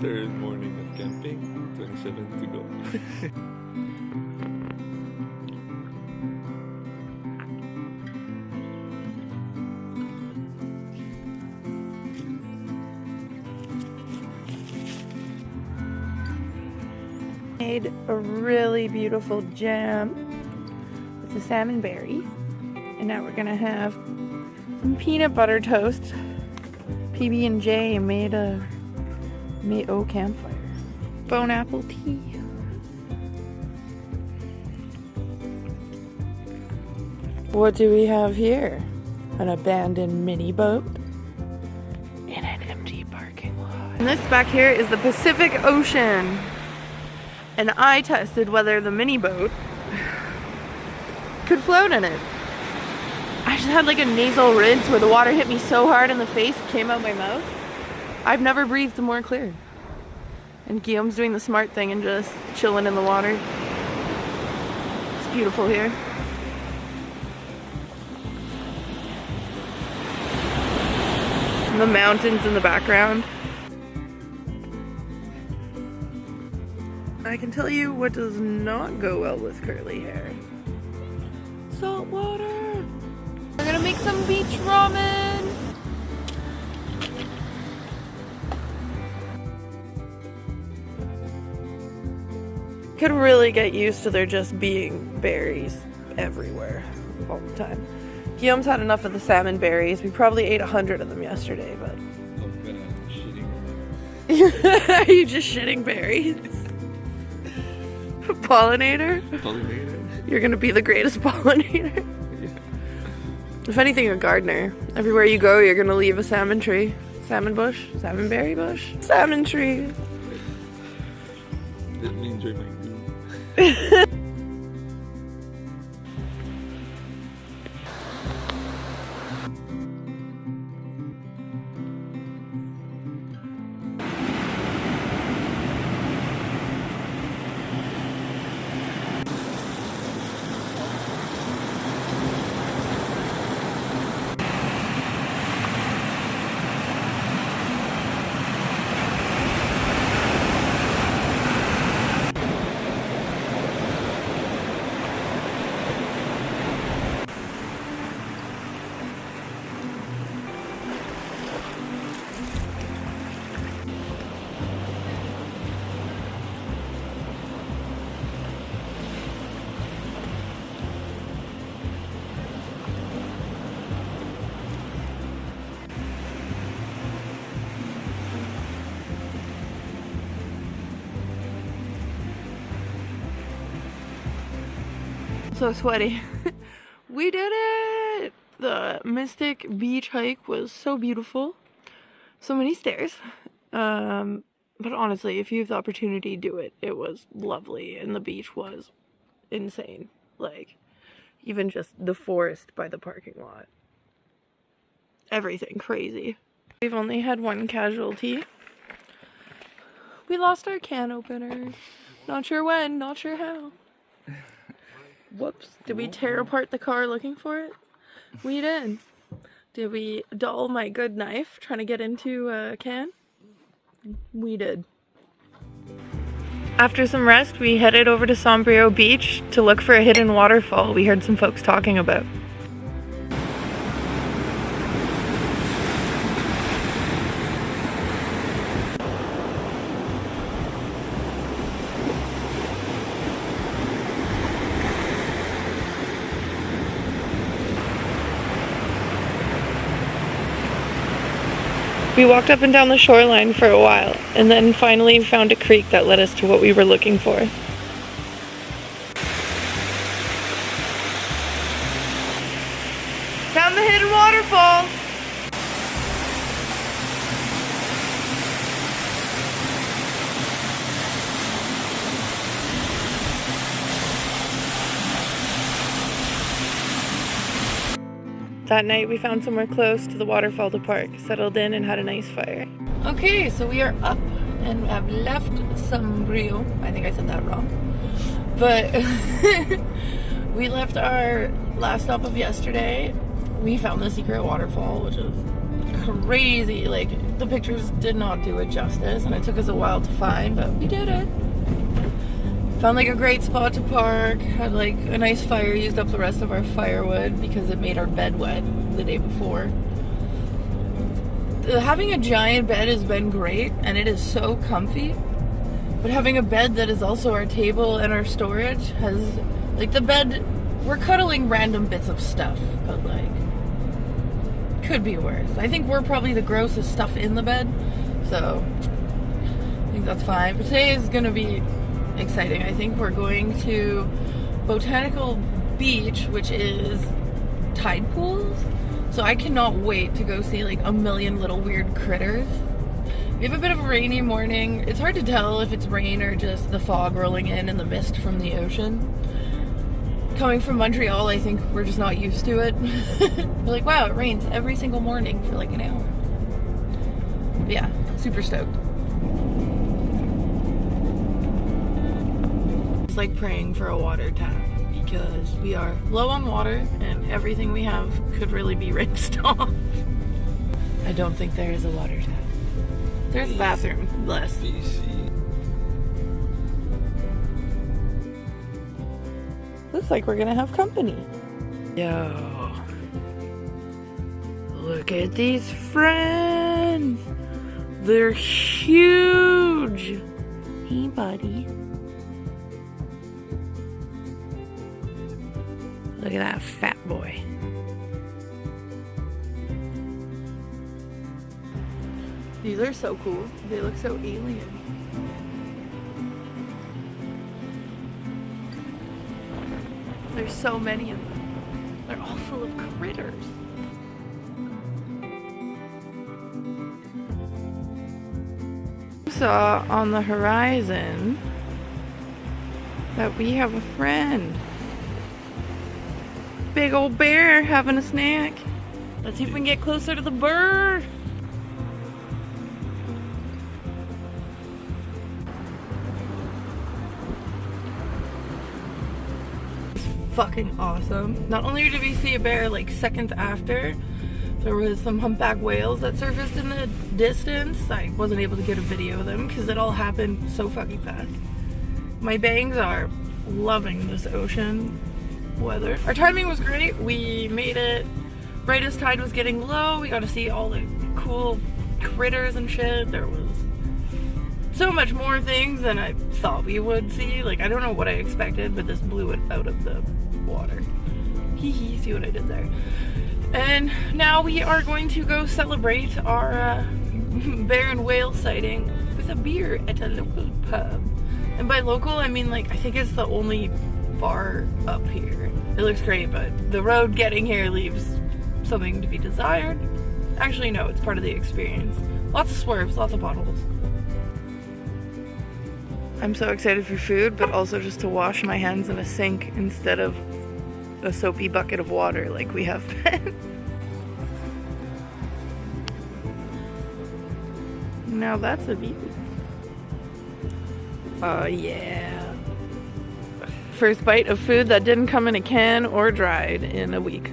Third morning of camping, 27 to go. Made a really beautiful jam with the salmon berry, and now we're gonna have some peanut butter toast. PB&J made a Mayo campfire. Bone apple tea. What do we have here? An abandoned mini boat in an empty parking lot. And this back here is the Pacific Ocean. And I tested whether the mini boat could float in it. I just had like a nasal rinse where the water hit me so hard in the face it came out my mouth. I've never breathed more clear. And Guillaume's doing the smart thing and just chilling in the water. It's beautiful here. And the mountains in the background. I can tell you what does not go well with curly hair. Salt water! We're gonna make some beach ramen! Could really get used to there just being berries everywhere all the time. Guillaume's had enough of the salmon berries. We probably ate 100 of them yesterday, but... Are you just shitting berries? Pollinator? Pollinator. You're gonna be the greatest pollinator. Yeah. If anything, a gardener. Everywhere you go, you're gonna leave a salmon tree. Salmon bush? Salmon berry bush? Salmon tree. Let me enjoy my meal. So sweaty. We did it! The Mystic Beach hike was so beautiful. So many stairs. But honestly, if you have the opportunity, do it. It was lovely and the beach was insane. Like, even just the forest by the parking lot. Everything crazy. We've only had one casualty. We lost our can opener. Not sure when, not sure how. Whoops. Did we tear apart the car looking for it? We did. Did we dull my good knife trying to get into a can? We did. After some rest, we headed over to Sombrio Beach to look for a hidden waterfall we heard some folks talking about. We walked up and down the shoreline for a while, and then finally found a creek that led us to what we were looking for. Found the hidden waterfall! That night we found somewhere close to the waterfall to park, settled in and had a nice fire. Okay, so we are up and have left Sombrio. I think I said that wrong. But we left our last stop of yesterday. We found the secret waterfall, which is crazy. Like, the pictures did not do it justice, and it took us a while to find, but we did it. Found like a great spot to park, had like a nice fire, used up the rest of our firewood because it made our bed wet the day before. Having a giant bed has been great, and it is so comfy, but having a bed that is also our table and our storage has, like, the bed, we're cuddling random bits of stuff, but like, could be worse. I think we're probably the grossest stuff in the bed, so I think that's fine. But today is gonna be exciting. I think we're going to Botanical Beach, which is tide pools. So I cannot wait to go see like a million little weird critters. We have a bit of a rainy morning. It's hard to tell if it's rain or just the fog rolling in and the mist from the ocean. Coming from Montreal, I think we're just not used to it. We're like, wow, it rains every single morning for like an hour. But yeah, super stoked. It's like praying for a water tap because we are low on water and everything we have could really be rinsed off. I don't think there is a water tap. There's a bathroom, bless. Looks like we're gonna have company. Yo. Look at these friends. They're huge. Hey, buddy. Look at that fat boy. These are so cool. They look so alien. There's so many of them. They're all full of critters. Saw on the horizon that we have a friend. Big old bear having a snack. Let's see if we can get closer to the bird. Fucking awesome. Not only did we see a bear like seconds after, there was some humpback whales that surfaced in the distance. I wasn't able to get a video of them because it all happened so fucking fast. My bangs are loving this ocean weather. Our timing was great. We made it right as tide was getting low. We got to see all the cool critters and shit. There was so much more things than I thought we would see. Like, I don't know what I expected, but this blew it out of the water. Hee hee, see what I did there. And now we are going to go celebrate our bear and whale sighting with a beer at a local pub. And by local, I mean, like, I think it's the only bar up here. It looks great, but the road getting here leaves something to be desired. Actually, no, it's part of the experience. Lots of swerves, lots of potholes. I'm so excited for food, but also just to wash my hands in a sink instead of a soapy bucket of water like we have been. Now that's a view. Oh yeah. First bite of food that didn't come in a can or dried in a week.